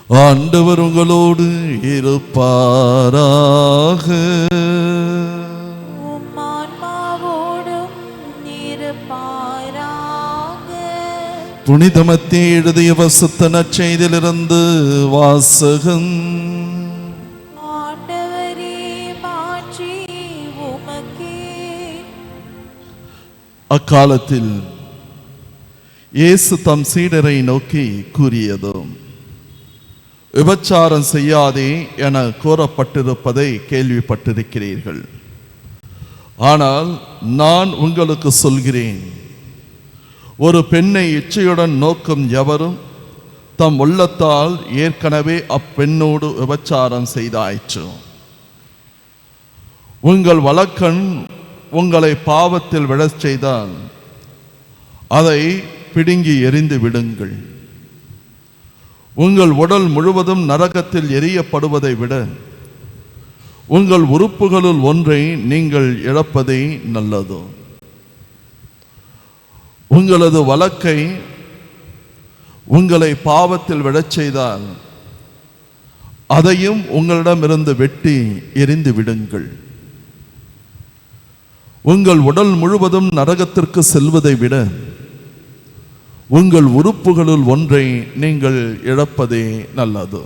ஆண்டவர் உங்களோடு இருப்பாராக. புனித மத்தேயு எழுதிய பரிசுத்த நற்செய்தியிலிருந்து வாசகம். அக்காலத்தில் இயேசு தம் சீடரை நோக்கி கூறியது, விபச்சாரம் செய்யாதே என கூறப்பட்டிருப்பதை கேள்விப்பட்டிருக்கிறீர்கள். ஆனால் நான் உங்களுக்கு சொல்கிறேன், ஒரு பெண்ணை இச்சையுடன் நோக்கும் எவரும் தம் உள்ளத்தால் ஏற்கனவே அப்பெண்ணோடு விபச்சாரம் செய்தாயிற்று. உங்கள் வலக்கண் உங்களை பாவத்தில் விழச் செய்தால் அதை பிடுங்கி எறிந்து விடுங்கள். உங்கள் உடல் முழுவதும் நரகத்தில் எரியப்படுவதை விட உங்கள் உறுப்புகளுள் ஒன்றை நீங்கள் இழப்பதே நல்லது. உங்களது வலக்கை உங்களை பாவத்தில் விழச் செய்தால் அதையும் உங்களிடமிருந்து வெட்டி எறிந்து விடுங்கள். உங்கள் உடல் முழுவதும் நரகத்திற்கு செல்வதை விட உங்கள் உறுப்புகளுள் ஒன்றை நீங்கள் இழப்பதே நல்லது.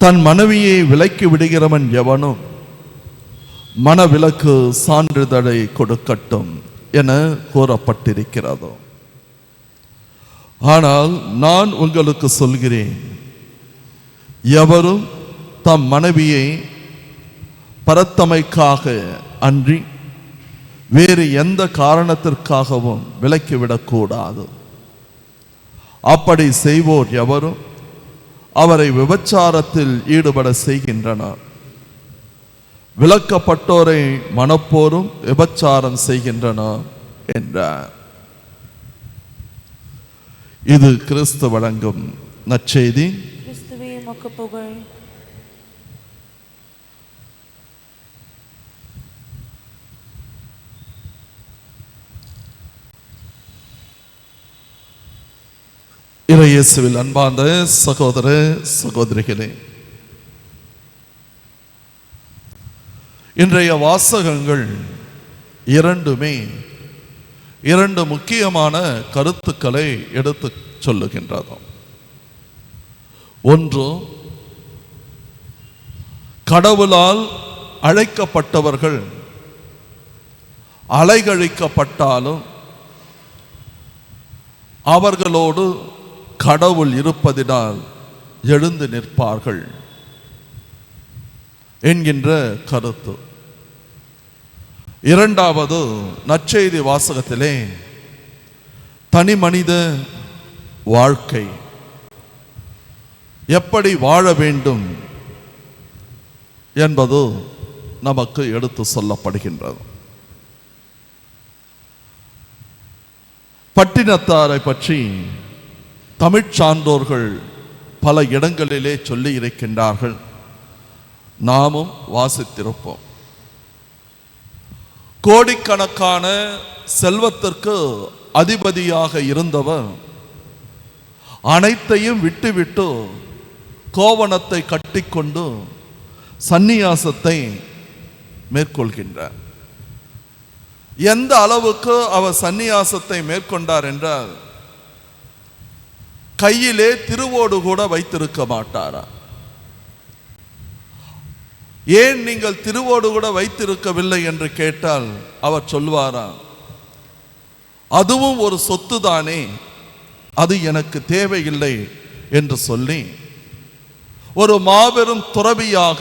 தன் மனைவியை விலக்கி விடுகிறவன் எவனும் மனவிலக்கு சான்றிதழை கொடுக்கட்டும் என கூறப்பட்டிருக்கிறது. ஆனால் நான் உங்களுக்கு சொல்கிறேன், எவரும் தம் மனைவியை பரத்தமைக்காக அன்றி வேறு எந்த காரணத்திற்காகவும் விலக்கிவிடக்கூடாது. அப்படி செய்வோர் எவரும் அவரை விபச்சாரத்தில் ஈடுபட செய்கின்றனர். விலக்கப்பட்டோரை மனப்போரும் விபச்சாரம் செய்கின்றனர் என்றார். இது கிறிஸ்து வழங்கும் நற்செய்தி. கிறிஸ்துவே உமக்கு புகழ். இறையேசுவில் அன்பார்ந்த சகோதர சகோதரிகளே, இன்றைய வாசகங்கள் இரண்டுமே இரண்டு முக்கியமான கருத்துக்களை எடுத்து சொல்லுகின்றது. ஒன்று, கடவுளால் அழைக்கப்பட்டவர்கள் அலைகழிக்கப்பட்டாலும் அவர்களோடு கடவுள் இருப்பதினால் எழுந்து நிற்பார்கள் என்கின்ற கருத்து. இரண்டாவது, நற்செய்தி வாசகத்திலே தனி மனித வாழ்க்கை எப்படி வாழ வேண்டும் என்பது நமக்கு எடுத்து சொல்லப்படுகின்றது. பட்டினத்தாரை பற்றி தமிழ் சான்றோர்கள் பல இடங்களிலே சொல்லி இருக்கின்றார்கள், நாமும் வாசித்திருப்போம். கோடிக்கணக்கான செல்வத்திற்கு அதிபதியாக இருந்தவர் அனைத்தையும் விட்டுவிட்டு கோவணத்தை கட்டிக்கொண்டு சந்நியாசத்தை மேற்கொள்கின்றார். எந்த அளவுக்கு அவர் சந்நியாசத்தை மேற்கொண்டார் என்றால், கையிலே திருவோடு கூட வைத்திருக்க மாட்டாரா? ஏன் நீங்கள் திருவோடு கூட வைத்திருக்கவில்லை என்று கேட்டால் அவர் சொல்வாரா, அதுவும் ஒரு சொத்து தானே, அது எனக்கு தேவையில்லை என்று சொல்லி ஒரு மாபெரும் துறவியாக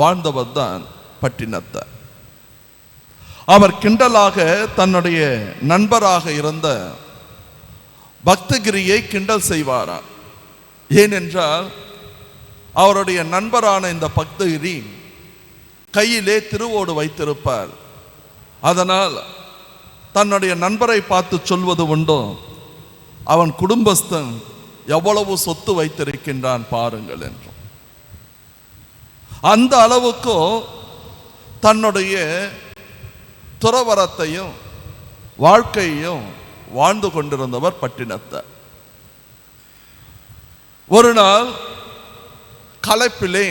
வாழ்ந்தவர் தான் பட்டினத்தார். அவர் கிண்டலாக தன்னுடைய நண்பராக இருந்த பக்தகிரியை கிண்டல் செய்வாராம். ஏனென்றால் அவருடைய நண்பரான இந்த பக்தகிரி கையிலே திருவோடு வைத்திருப்பார். அதனால் தன்னுடைய நண்பரை பார்த்து சொல்வது உண்டோ, அவன் குடும்பஸ்தன் எவ்வளவு சொத்து வைத்திருக்கின்றான் பாருங்கள் என்று. அந்த அளவுக்கு தன்னுடைய துறவரத்தையும் வாழ்க்கையையும் வாழ்ந்து கொண்டிருந்தவர் பட்டினத்தார். ஒரு நாள் களைப்பிலே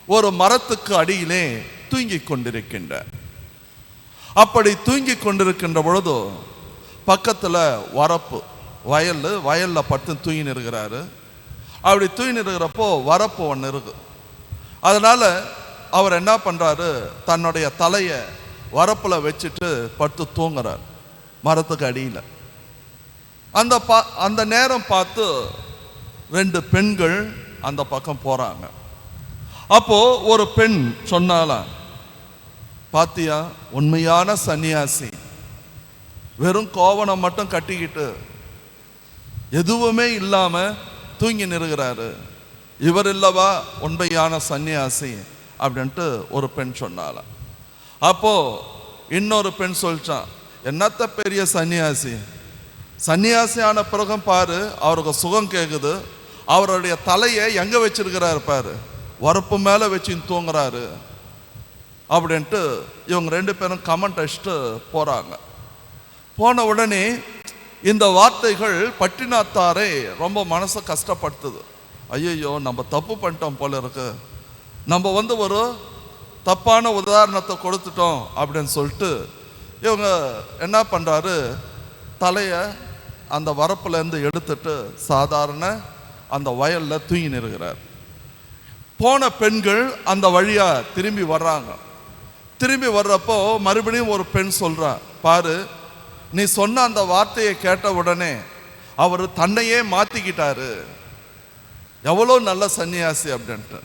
ஒரு மரத்துக்கு அடியிலே தூங்கிக் கொண்டிருக்கின்றார். அப்படி தூங்கிக் கொண்டிருக்கின்ற பொழுது பக்கத்தில் வரப்பு வயலில் படுத்து தூங்கின்னு இருக்கிறாரு. அப்படி தூங்கின்னு இருக்கிறப்போ வரப்பு ஒன்று இருக்கு. அதனால் அவர் என்ன பண்ணுறாரு, தன்னுடைய தலையை வரப்பில் வச்சுட்டு படுத்து தூங்குறார் மரத்துக்கு அடியில். அந்த நேரம் பார்த்து 2 பெண்கள் அந்த பக்கம் போகிறாங்க. அப்போது ஒரு பெண் சொன்னாலாம், பாத்தியா உண்மையான சன்னியாசி வெறும் கோவணம் மட்டும் கட்டிக்கிட்டு எதுவுமே இல்லாமல் தூங்கி நிறுகிறாரு, இவர் இல்லவா உண்மையான சன்னியாசி அப்படின்ட்டு ஒரு பெண் சொன்னாலாம். அப்போது இன்னொரு பெண் சொல்லிச்சான், என்னத்த பெரிய சன்னியாசி, சன்னியாசியான பிறகும் பாரு அவருக்கு சுகம் கேட்குது, அவருடைய தலையை எங்கே வச்சிருக்கிறாரு பாரு, வரப்பு மேலே வச்சு தூங்குறாரு அப்படின்ட்டு இவங்க 2 பேரும் கமெண்ட் அடிச்சுட்டு போகிறாங்க. போன உடனே இந்த வார்த்தைகள் பட்டினத்தாரை ரொம்ப மனசை கஷ்டப்படுத்துது. ஐயோ நம்ம தப்பு பண்ணிட்டோம் போல இருக்கு, நம்ம ஒரு தப்பான உதாரணத்தை கொடுத்துட்டோம் அப்படின்னு சொல்லிட்டு இவங்க என்ன பண்ணுறாரு, தலையை அந்த வரப்புலேருந்து எடுத்துட்டு சாதாரண அந்த வயலில் தூங்கி நிற்கிறார். போன பெண்கள் அந்த வழியாக திரும்பி வர்றாங்க. திரும்பி வர்றப்போ மறுபடியும் ஒரு பெண் சொல்கிறா, பாரு நீ சொன்ன அந்த வார்த்தையை கேட்ட உடனே அவர் தன்னையே மாற்றிக்கிட்டாரு, எவ்வளோ நல்ல சன்னியாசி அப்படின்ட்டு.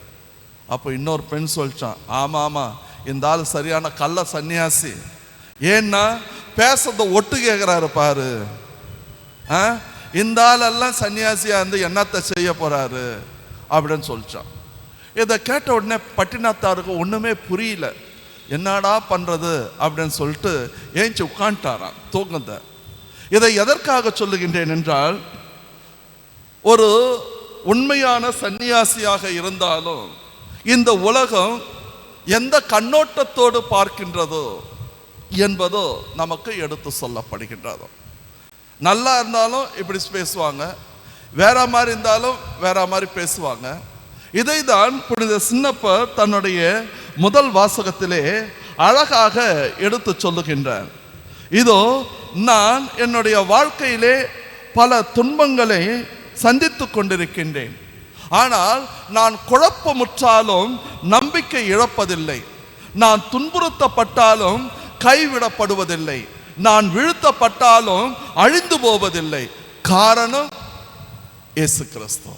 அப்போ இன்னொரு பெண் சொல்லிச்சான், ஆமாம் இந்த ஆள் சரியான கள்ள சன்னியாசி, ஏன்னா பேசுறத ஒட்டு கேட்குறாரு பாரு, இந்த ஆளெல்லாம் சன்னியாசியாக இருந்து என்னத்தை செய்ய போகிறாரு அப்படின்னு சொல்லிச்சான். இதை கேட்ட உடனே பட்டினத்தாருக்கு ஒன்றுமே புரியல, என்னடா பண்ணுறது அப்படின்னு சொல்லிட்டு ஏஞ்சி உட்காந்துட்டாராம் தூங்கத. இதை எதற்காக சொல்லுகின்றேன் என்றால், ஒரு உண்மையான சன்னியாசியாக இருந்தாலும் இந்த உலகம் எந்த கண்ணோட்டத்தோடு பார்க்கின்றதோ என்பதோ நமக்கு எடுத்து சொல்லப்படுகின்றதோ. நல்லா இருந்தாலும் இப்படி பேசுவாங்க, வேற மாதிரி இருந்தாலும் வேற மாதிரி பேசுவாங்க. இதை தான் புனித சின்னப்பர் தன்னுடைய முதல் வாசகத்திலே அழகாக எடுத்து சொல்லுகின்றார். இதோ நான் என்னுடைய வாழ்க்கையிலே பல துன்பங்களை சந்தித்து கொண்டிருக்கின்றேன், ஆனால் நான் குழப்பமுற்றாலும் நம்பிக்கை இழப்பதில்லை, நான் துன்புறுத்தப்பட்டாலும் கைவிடப்படுவதில்லை, நான் வீழ்த்தப்பட்டாலும் அழிந்து போவதில்லை, காரணம் இயேசு கிறிஸ்து.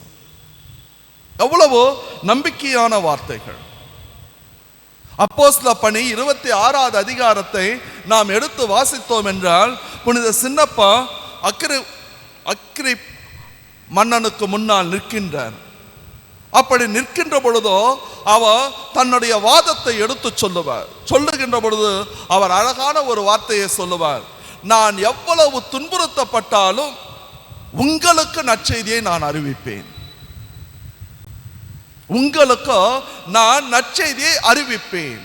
எவ்வளவோ நம்பிக்கையான வார்த்தைகள். அப்போஸ்தல பணி 26வது அதிகாரத்தை நாம் எடுத்து வாசித்தோம் என்றால், புனித சின்னப்பா அக்கிரிப் மன்னனுக்கு முன்னால் நிற்கின்றார். அப்படி நிற்கின்ற பொழுதோ அவர் தன்னுடைய வாதத்தை எடுத்து சொல்லுகின்ற பொழுது அவர் அழகான ஒரு வார்த்தையை சொல்லுவார், நான் எவ்வளவு துன்புறுத்தப்பட்டாலும் உங்களுக்கு நற்செய்தியை நான் அறிவிப்பேன், உங்களுக்கு நான் நற்செய்தியை அறிவிப்பேன்.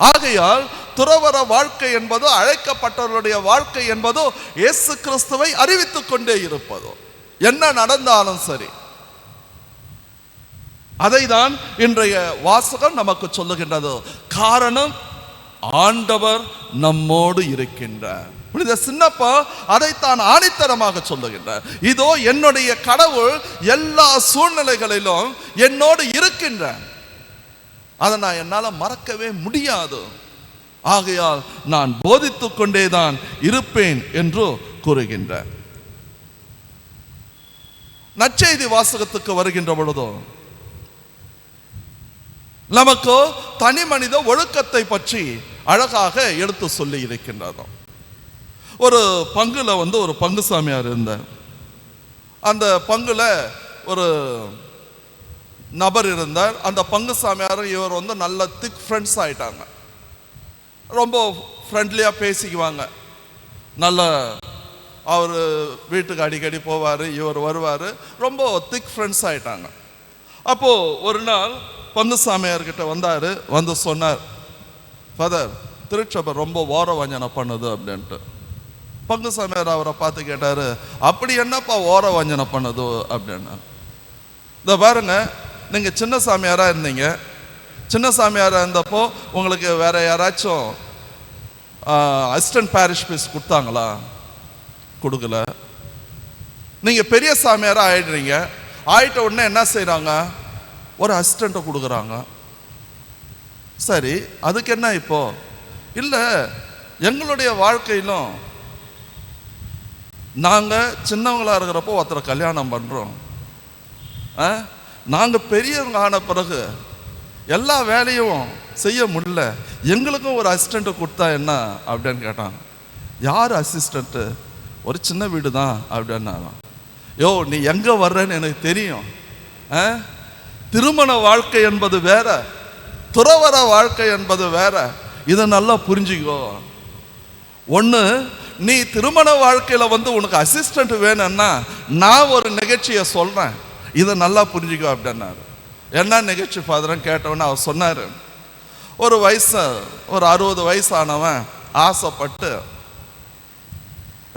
ஆகையால் துறவற வாழ்க்கை என்பதோ அழைக்கப்பட்டவர்களுடைய வாழ்க்கை என்பதோ இயேசு கிறிஸ்துவை அறிவித்துக் கொண்டே இருப்பதோ, என்ன நடந்தாலும் சரி. அதை தான் இன்றைய வாசகம் நமக்கு சொல்லுகின்றது. காரணம் ஆண்டவர் நம்மோடு இருக்கின்றார். புனித சின்னப்பா அதைத்தான் ஆணித்தரமாக சொல்லுகின்றார். இதோ என்னுடைய கடவுள் எல்லா சூழ்நிலைகளிலும் என்னோடு இருக்கின்றார், அதை நான் என்னால் மறக்கவே முடியாது, ஆகையால் நான் போதித்துக் கொண்டேதான் இருப்பேன் என்று கூறுகின்றார். நற்செய்தி வாசகத்துக்கு வருகின்ற பொழுதோ நமக்கு தனி மனித ஒழுக்கத்தை பற்றி அழகாக எடுத்து சொல்லி இருக்கின்றது. ஒரு பங்குல ஒரு பங்கு சாமியார் இருந்தார். அந்த பங்குல ஒரு நபர் இருந்தார். அந்த பங்கு சாமியார் இவர் நல்ல திக் ஃப்ரெண்ட்ஸ் ஆயிட்டாங்க. ரொம்ப ஃப்ரெண்ட்லியாக பேசிக்குவாங்க. நல்ல அவர் வீட்டுக்கு அடிக்கடி போவார், இவர் வருவார், ரொம்ப திக் ஃப்ரெண்ட்ஸ் ஆயிட்டாங்க. அப்போது ஒரு நாள் பங்கு சாமியார்கிட்ட வந்தார். வந்து சொன்னார், ஃபாதர் திருச்சபை ரொம்ப ஓர வஞ்சனை பண்ணுது அப்படின்ட்டு. பங்கு சாமியார் அவரை பார்த்து கேட்டாரு, அப்படி என்னப்பா ஓர வஞ்சனை பண்ணதோ அப்படின்னா. இதை பாருங்க, நீங்க சின்ன சாமியாரா இருந்தீங்க. சின்ன சாமியாரா இருந்தப்போ உங்களுக்கு வேற யாராச்சும் அசிஸ்டன்ட் பேரிஷ் பீஸ் கொடுத்தாங்களா? கொடுக்கல. நீங்க பெரிய சாமியாரா ஆயிடுறீங்க. ஆயிட்ட உடனே என்ன செய்யறாங்க? ஒரு அசிஸ்டண்ட்டை கொடுக்குறாங்க. சரி, அதுக்கு என்ன இப்போ? இல்லை, எங்களுடைய வாழ்க்கையிலும் நாங்கள் சின்னவங்களா இருக்கிறப்போ ஒருத்தரை கல்யாணம் பண்ணுறோம். நாங்கள் பெரியவங்க ஆன பிறகு எல்லா வேலையும் செய்ய முடியல, எங்களுக்கும் ஒரு அசிஸ்டண்ட்டை கொடுத்தா என்ன அப்படின்னு கேட்டாங்க. யார் அசிஸ்டண்ட்டு? ஒரு சின்ன வீடு தான் அப்படின்னாங்க. யோ, நீ எங்கே வர்றன்னு எனக்கு தெரியும். திருமண வாழ்க்கை என்பது வேற, துறவற வாழ்க்கை என்பது வேற. இதை நல்லா புரிஞ்சுக்கோ. ஒன்று, நீ திருமண வாழ்க்கையில் உனக்கு அசிஸ்டண்ட் வேணும்னா நான் ஒரு நிகழ்ச்சியை சொல்கிறேன், இதை நல்லா புரிஞ்சுக்கோ அப்படின்னாரு. என்ன நிகழ்ச்சி ஃபாதர்னு கேட்டவொன்னே அவர் சொன்னார், ஒரு 60 வயசானவன் ஆசைப்பட்டு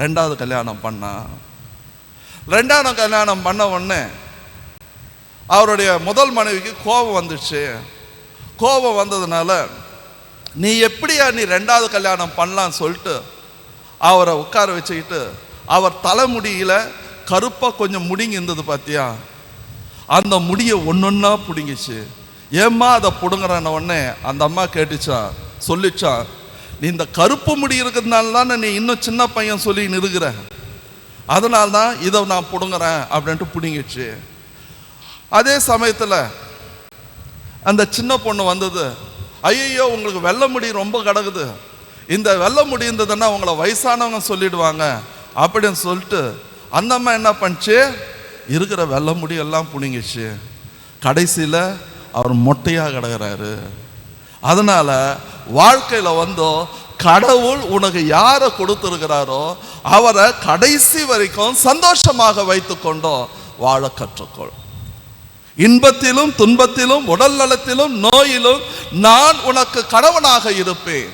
2வது கல்யாணம் பண்ணான். 2வது கல்யாணம் பண்ண உடனே அவருடைய முதல் மனைவிக்கு கோபம் வந்துடுச்சு. கோபம் வந்ததுனால, நீ எப்படியா நீ 2வது கல்யாணம் பண்ணலான்னு சொல்லிட்டு அவரை உட்கார வச்சுக்கிட்டு, அவர் தலைமுடியில் கருப்பாக கொஞ்சம் முடிங்கி இருந்தது பார்த்தியா, அந்த முடியை ஒன்னொன்னா பிடுங்கிச்சு. ஏம்மா அதை பிடுங்குறன உடனே அந்த அம்மா கேட்டுச்சான், சொல்லிச்சான், நீ இந்த கருப்பு முடி இருக்கிறதுனால தானே நீ இன்னும் சின்ன பையன் சொல்லி நிறுகிற, அதனால தான் இதை நான் பிடுங்குறேன் அப்படின்ட்டு பிடுங்கிச்சு. அதே சமயத்தில் அந்த சின்ன பொண்ணு வந்தது, ஐயோ உங்களுக்கு வெள்ளை முடி ரொம்ப கிடக்குது, இந்த வெள்ளை முடி இருந்ததுன்னா உங்களை வயசானவங்க சொல்லிடுவாங்க அப்படின்னு சொல்லிட்டு அந்த அம்மா என்ன பண்ணுச்சு, இருக்கிற வெள்ளை முடி எல்லாம் புடுங்கிச்சு. கடைசியில் அவர் மொட்டையாக கிடக்கிறாரு. அதனால வாழ்க்கையில் கடவுள் உனக்கு யாரை கொடுத்துருக்கிறாரோ அவரை கடைசி வரைக்கும் சந்தோஷமாக வைத்து கொண்டோ வாழ கற்றுக்கொள். இன்பத்திலும் துன்பத்திலும் உடல் நலத்திலும் நோயிலும் நான் உனக்கு கணவனாக இருப்பேன்,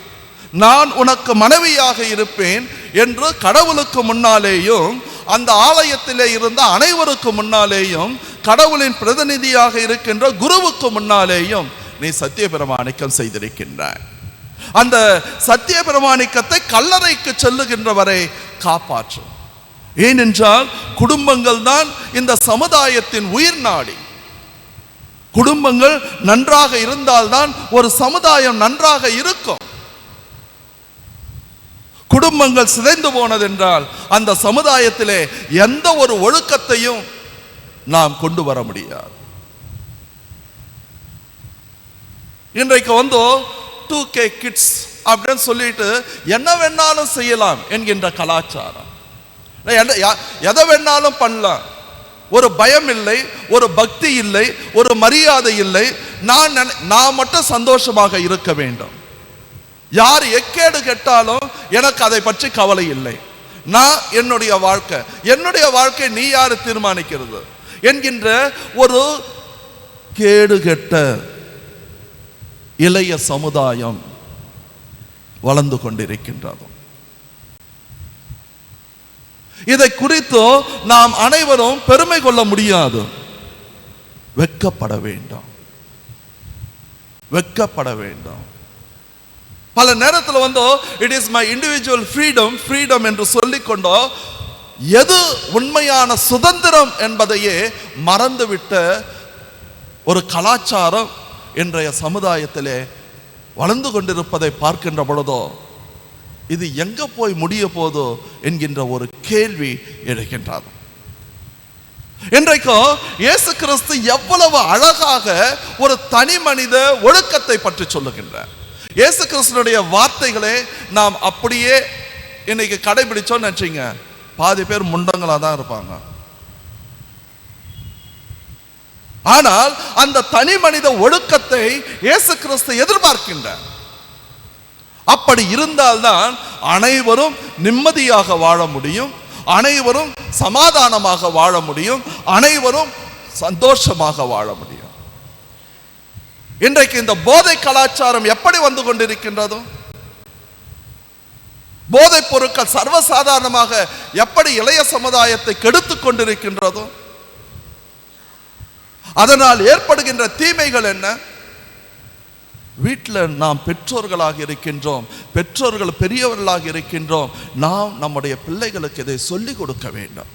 நான் உனக்கு மனைவியாக இருப்பேன் என்று கடவுளுக்கு முன்னாலேயும் அந்த ஆலயத்திலே இருந்த அனைவருக்கு முன்னாலேயும் கடவுளின் பிரதிநிதியாக இருக்கின்ற குருவுக்கு முன்னாலேயும் நீ சத்திய பிரமாணிக்கம் செய்திருக்கின்றாய். அந்த சத்திய பிரமாணிக்கத்தை கல்லறைக்கு செல்லுகின்ற வரை காப்பாற்றும். ஏனென்றால் குடும்பங்கள் தான் இந்த சமுதாயத்தின் உயிர் நாடி. குடும்பங்கள் நன்றாக இருந்தால்தான் ஒரு சமுதாயம் நன்றாக இருக்கும். குடும்பங்கள் சிதைந்து போனதென்றால் அந்த சமுதாயத்திலே எந்த ஒரு ஒழுக்கத்தையும் நாம் கொண்டு வர முடியாது. இன்றைக்கு 2K கிட்ஸ் அப்படின்னு சொல்லிட்டு என்ன வேணாலும் செய்யலாம் என்கின்ற கலாச்சாரம். எதை வேணாலும் பண்ணலாம், ஒரு பயம் இல்லை, ஒரு பக்தி இல்லை, ஒரு மரியாதை இல்லை. நான் மட்டும் சந்தோஷமாக இருக்க வேண்டும், யார் எக்கேடு கெட்டாலும் எனக்கு அதை பற்றி கவலை இல்லை, நான் என்னுடைய வாழ்க்கை நீ யாரு தீர்மானிக்கிறது என்கின்ற ஒரு கேடு கெட்ட இளைய சமுதாயம் வளர்ந்து கொண்டிருக்கின்றது. இதை குறித்து நாம் அனைவரும் பெருமை கொள்ள முடியாது, வெட்கப்பட வேண்டும், வெட்கப்பட வேண்டும். பல நேரத்தில் it is my individual freedom என்று சொல்லிக்கொண்டோ எது உண்மையான சுதந்திரம் என்பதையே மறந்துவிட்ட ஒரு கலாச்சாரம் இன்றைய சமுதாயத்திலே வளர்ந்து கொண்டிருப்பதை பார்க்கின்ற பொழுதோ இது எங்க போய் முடிய போதோ என்கின்ற ஒரு கேள்வி எழுகின்றது. இன்றைக்கும் இயேசு கிறிஸ்து எவ்வளவு அழகாக ஒரு தனி மனித ஒழுக்கத்தை பற்றி சொல்லுகின்றார். இயேசு கிறிஸ்துனுடைய வார்த்தைகளே நாம் அப்படியே இன்னைக்கு கடைபிடிச்சோம்னு நினைச்சீங்க, பாதி பேர் முண்டங்களா தான் இருப்பாங்க. ஆனால் அந்த தனி மனித ஒழுக்கத்தை இயேசு கிறிஸ்து எதிர்பார்க்கின்றார். அப்படி இருந்தால்தான் அனைவரும் நிம்மதியாக வாழ முடியும், அனைவரும் சமாதானமாக வாழ முடியும், அனைவரும் சந்தோஷமாக வாழ முடியும். இன்றைக்கு இந்த போதை கலாச்சாரம் எப்படி வந்து கொண்டிருக்கின்றதோ, போதைப் பொருட்கள் சர்வசாதாரணமாக எப்படி இளைய சமுதாயத்தை கெடுத்துக் கொண்டிருக்கின்றதோ, அதனால் ஏற்படுகின்ற தீமைகள் என்ன? வீட்டில் நாம் பெற்றோர்களாக இருக்கின்றோம், பெற்றோர்கள் பெரியவர்களாக இருக்கின்றோம். நாம் நம்முடைய பிள்ளைகளுக்கு இதை சொல்லிக் கொடுக்க வேண்டும்.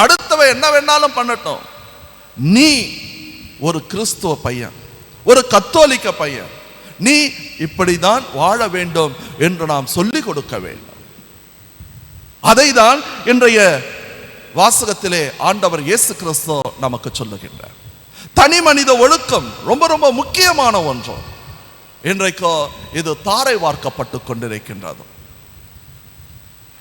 அடுத்தவன் என்ன வேணாலும் பண்ணட்டும், நீ ஒரு கிறிஸ்துவ பையன், ஒரு கத்தோலிக்க பையன், நீ இப்படிதான் வாழ வேண்டும் என்று நாம் சொல்லிக் கொடுக்க வேண்டும். அதை தான் இன்றைய வாசகத்திலே ஆண்டவர் இயேசு கிறிஸ்து நமக்கு சொல்லுகின்றார். தனி மனித ஒழுக்கம் ரொம்ப ரொம்ப முக்கியமான ஒன்று. இன்றைக்கு இது தாரை வார்க்கப்பட்டு கொண்டிருக்கின்றது.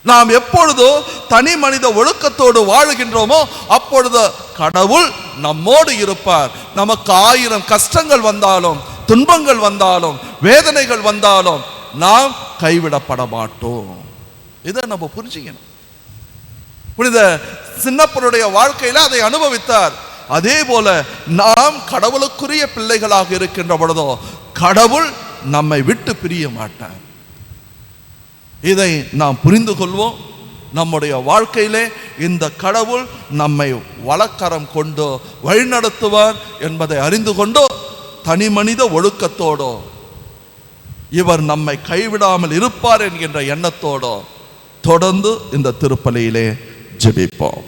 நாம் எப்பொழுது தனி மனித ஒழுக்கத்தோடு வாழுகின்றோமோ அப்பொழுது கடவுள் நம்மோடு இருப்பார். நமக்கு 1000 கஷ்டங்கள் வந்தாலும், துன்பங்கள் வந்தாலும், வேதனைகள் வந்தாலும் நாம் கைவிடப்பட மாட்டோம். இதை நம்ம புரிஞ்சுக்கணும். புனித சின்னப்பருடைய வாழ்க்கையில அதை அனுபவித்தார். அதே போல நாம் கடவுளுக்குரிய பிள்ளைகளாக இருக்கின்ற பொழுதோ கடவுள் நம்மை விட்டு பிரிய மாட்டார். இதை நாம் புரிந்து கொள்வோம். நம்முடைய வாழ்க்கையிலே இந்த கடவுள் நம்மை வலக்கரம் கொண்டு வழிநடத்துவார் என்பதை அறிந்து கொண்டு தனி மனித ஒழுக்கத்தோடோ இவர் நம்மை கைவிடாமல் இருப்பார் என்கின்ற எண்ணத்தோடோ தொடர்ந்து இந்த திருப்பலியிலே ஜெபிப்போம்.